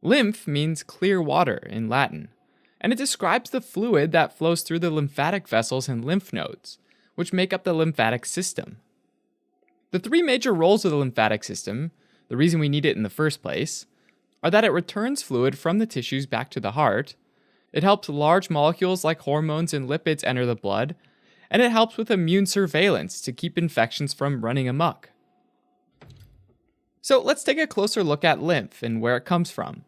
Lymph means clear water in Latin, and it describes the fluid that flows through the lymphatic vessels and lymph nodes, which make up the lymphatic system. The three major roles of the lymphatic system, the reason we need it in the first place, are that it returns fluid from the tissues back to the heart, it helps large molecules like hormones and lipids enter the blood, and it helps with immune surveillance to keep infections from running amok. So let's take a closer look at lymph and where it comes from.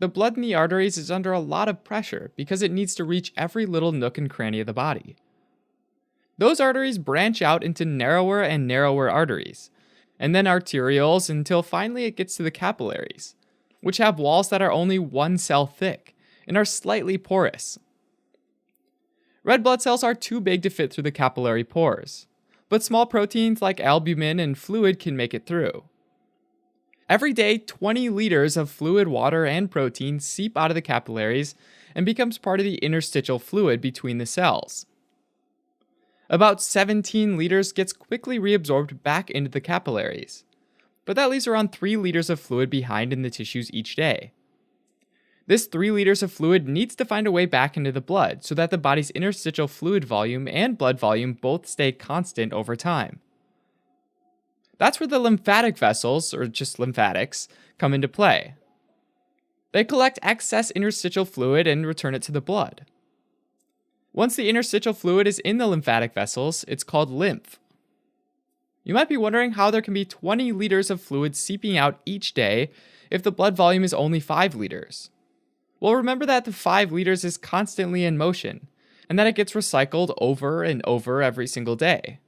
The blood in the arteries is under a lot of pressure because it needs to reach every little nook and cranny of the body. Those arteries branch out into narrower and narrower arteries, and then arterioles until finally it gets to the capillaries, which have walls that are only 1 cell thick and are slightly porous. Red blood cells are too big to fit through the capillary pores, but small proteins like albumin and fluid can make it through. Every day, 20 liters of fluid, water, and protein seep out of the capillaries and becomes part of the interstitial fluid between the cells. About 17 liters gets quickly reabsorbed back into the capillaries, but that leaves around 3 liters of fluid behind in the tissues each day. This 3 liters of fluid needs to find a way back into the blood so that the body's interstitial fluid volume and blood volume both stay constant over time. That's where the lymphatic vessels, or just lymphatics, come into play. They collect excess interstitial fluid and return it to the blood. Once the interstitial fluid is in the lymphatic vessels, it's called lymph. You might be wondering how there can be 20 liters of fluid seeping out each day if the blood volume is only 5 liters. Well, remember that the 5 liters is constantly in motion, and that it gets recycled over and over every single day.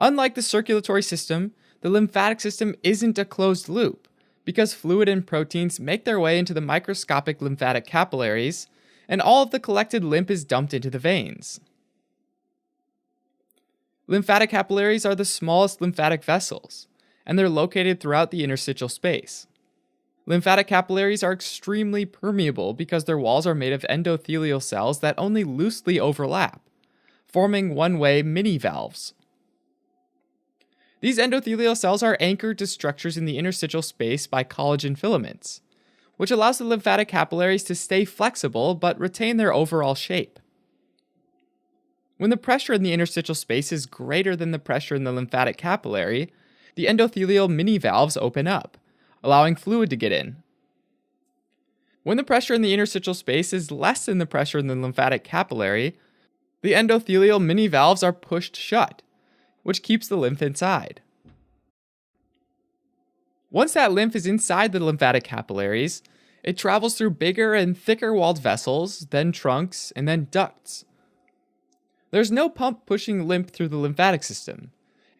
Unlike the circulatory system, the lymphatic system isn't a closed loop, because fluid and proteins make their way into the microscopic lymphatic capillaries, and all of the collected lymph is dumped into the veins. Lymphatic capillaries are the smallest lymphatic vessels, and they're located throughout the interstitial space. Lymphatic capillaries are extremely permeable because their walls are made of endothelial cells that only loosely overlap, forming one-way mini-valves. These endothelial cells are anchored to structures in the interstitial space by collagen filaments, which allows the lymphatic capillaries to stay flexible but retain their overall shape. When the pressure in the interstitial space is greater than the pressure in the lymphatic capillary, the endothelial mini-valves open up, allowing fluid to get in. When the pressure in the interstitial space is less than the pressure in the lymphatic capillary, the endothelial mini-valves are pushed shut, which keeps the lymph inside. Once that lymph is inside the lymphatic capillaries, it travels through bigger and thicker walled vessels, then trunks, and then ducts. There's no pump pushing lymph through the lymphatic system.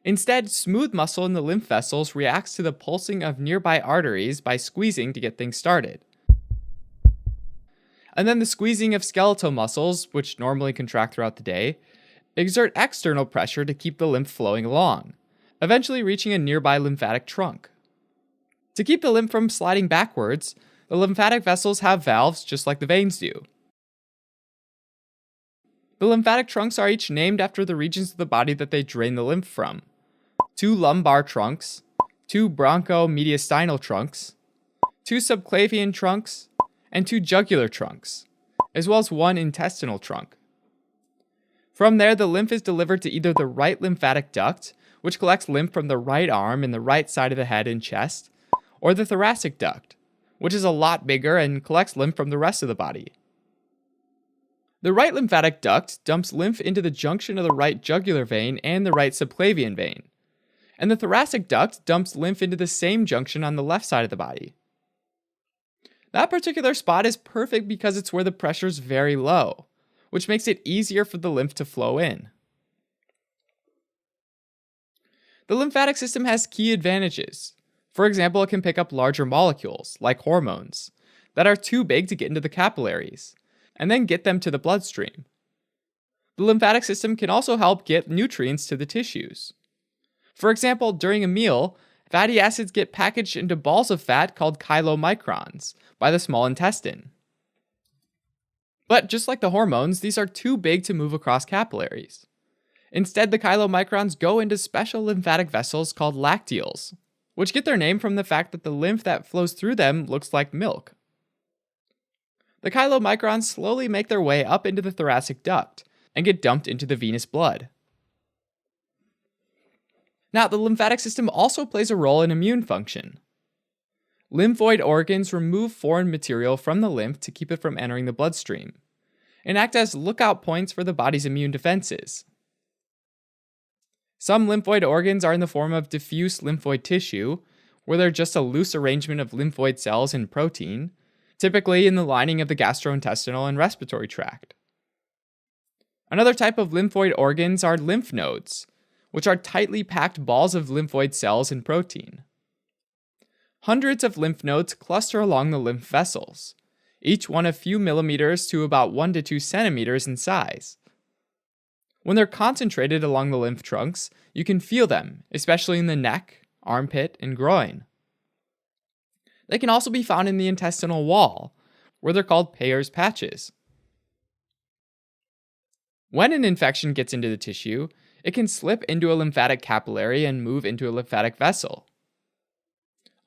Instead, smooth muscle in the lymph vessels reacts to the pulsing of nearby arteries by squeezing to get things started. And then the squeezing of skeletal muscles, which normally contract throughout the day, exert external pressure to keep the lymph flowing along, eventually reaching a nearby lymphatic trunk. To keep the lymph from sliding backwards, the lymphatic vessels have valves just like the veins do. The lymphatic trunks are each named after the regions of the body that they drain the lymph from. 2 lumbar trunks, 2 bronchomediastinal trunks, 2 subclavian trunks, and 2 jugular trunks, as well as 1 intestinal trunk. From there, the lymph is delivered to either the right lymphatic duct, which collects lymph from the right arm and the right side of the head and chest, or the thoracic duct, which is a lot bigger and collects lymph from the rest of the body. The right lymphatic duct dumps lymph into the junction of the right jugular vein and the right subclavian vein, and the thoracic duct dumps lymph into the same junction on the left side of the body. That particular spot is perfect because it's where the pressure is very low, which makes it easier for the lymph to flow in. The lymphatic system has key advantages. For example, it can pick up larger molecules, like hormones, that are too big to get into the capillaries, and then get them to the bloodstream. The lymphatic system can also help get nutrients to the tissues. For example, during a meal, fatty acids get packaged into balls of fat called chylomicrons by the small intestine. But just like the hormones, these are too big to move across capillaries. Instead, the chylomicrons go into special lymphatic vessels called lacteals, which get their name from the fact that the lymph that flows through them looks like milk. The chylomicrons slowly make their way up into the thoracic duct and get dumped into the venous blood. Now, the lymphatic system also plays a role in immune function. Lymphoid organs remove foreign material from the lymph to keep it from entering the bloodstream, and act as lookout points for the body's immune defenses. Some lymphoid organs are in the form of diffuse lymphoid tissue, where they're just a loose arrangement of lymphoid cells and protein, typically in the lining of the gastrointestinal and respiratory tract. Another type of lymphoid organs are lymph nodes, which are tightly packed balls of lymphoid cells and protein. Hundreds of lymph nodes cluster along the lymph vessels, each one a few millimeters to about 1 to 2 centimeters in size. When they're concentrated along the lymph trunks, you can feel them, especially in the neck, armpit, and groin. They can also be found in the intestinal wall, where they're called Peyer's patches. When an infection gets into the tissue, it can slip into a lymphatic capillary and move into a lymphatic vessel.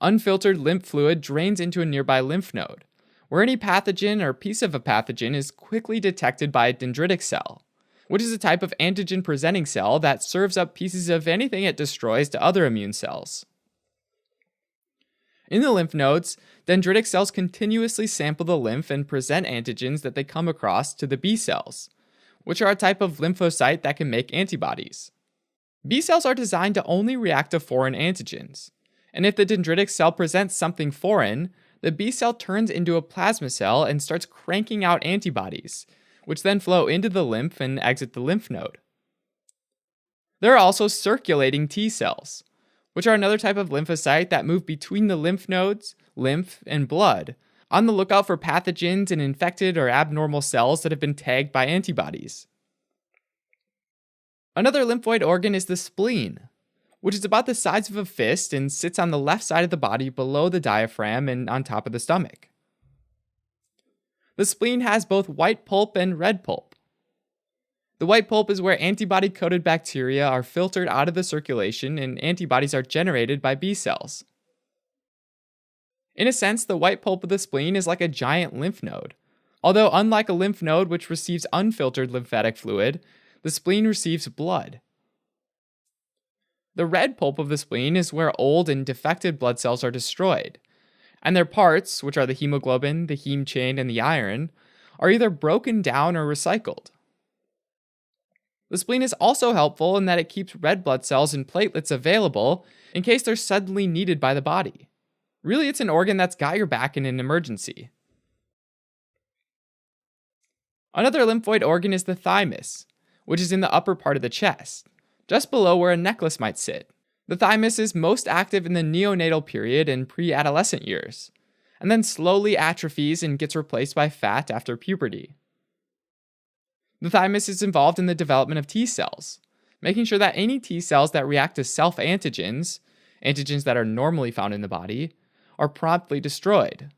Unfiltered lymph fluid drains into a nearby lymph node, where any pathogen or piece of a pathogen is quickly detected by a dendritic cell, which is a type of antigen-presenting cell that serves up pieces of anything it destroys to other immune cells. In the lymph nodes, dendritic cells continuously sample the lymph and present antigens that they come across to the B cells, which are a type of lymphocyte that can make antibodies. B cells are designed to only react to foreign antigens, and if the dendritic cell presents something foreign, the B cell turns into a plasma cell and starts cranking out antibodies, which then flow into the lymph and exit the lymph node. There are also circulating T cells, which are another type of lymphocyte that move between the lymph nodes, lymph, and blood, on the lookout for pathogens and infected or abnormal cells that have been tagged by antibodies. Another lymphoid organ is the spleen, which is about the size of a fist and sits on the left side of the body below the diaphragm and on top of the stomach. The spleen has both white pulp and red pulp. The white pulp is where antibody-coated bacteria are filtered out of the circulation and antibodies are generated by B cells. In a sense, the white pulp of the spleen is like a giant lymph node, although unlike a lymph node which receives unfiltered lymphatic fluid, the spleen receives blood. The red pulp of the spleen is where old and defected blood cells are destroyed, and their parts, which are the hemoglobin, the heme chain, and the iron, are either broken down or recycled. The spleen is also helpful in that it keeps red blood cells and platelets available in case they're suddenly needed by the body. Really, it's an organ that's got your back in an emergency. Another lymphoid organ is the thymus, which is in the upper part of the chest, just below where a necklace might sit. The thymus is most active in the neonatal period and pre-adolescent years, and then slowly atrophies and gets replaced by fat after puberty. The thymus is involved in the development of T cells, making sure that any T cells that react to self-antigens, antigens that are normally found in the body, are promptly destroyed.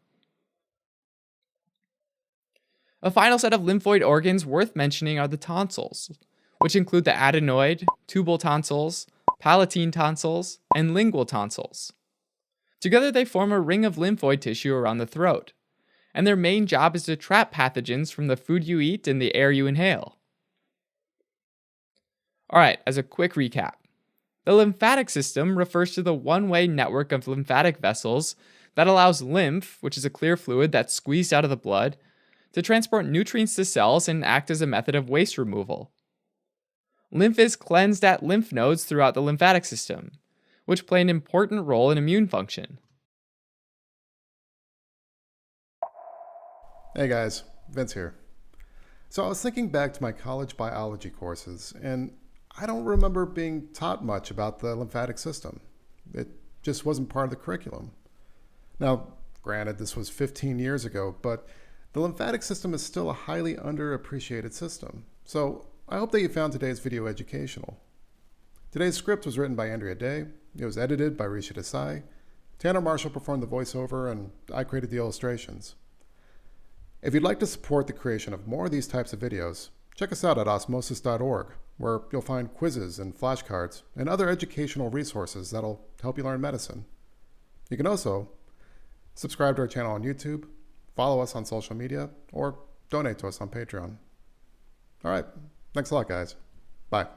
A final set of lymphoid organs worth mentioning are the tonsils, which include the adenoid, tubal tonsils, palatine tonsils, and lingual tonsils. Together they form a ring of lymphoid tissue around the throat, and their main job is to trap pathogens from the food you eat and the air you inhale. Alright, as a quick recap. The lymphatic system refers to the one-way network of lymphatic vessels that allows lymph, which is a clear fluid that's squeezed out of the blood, to transport nutrients to cells and act as a method of waste removal. Lymph is cleansed at lymph nodes throughout the lymphatic system, which play an important role in immune function. Hey guys, Vince here. So I was thinking back to my college biology courses, and I don't remember being taught much about the lymphatic system. It just wasn't part of the curriculum. Now, granted, this was 15 years ago, but the lymphatic system is still a highly underappreciated system. So I hope that you found today's video educational. Today's script was written by Andrea Day. It was edited by Risha Desai. Tanner Marshall performed the voiceover, and I created the illustrations. If you'd like to support the creation of more of these types of videos, check us out at osmosis.org, where you'll find quizzes and flashcards and other educational resources that'll help you learn medicine. You can also subscribe to our channel on YouTube, follow us on social media, or donate to us on Patreon. All right. Thanks a lot, guys. Bye.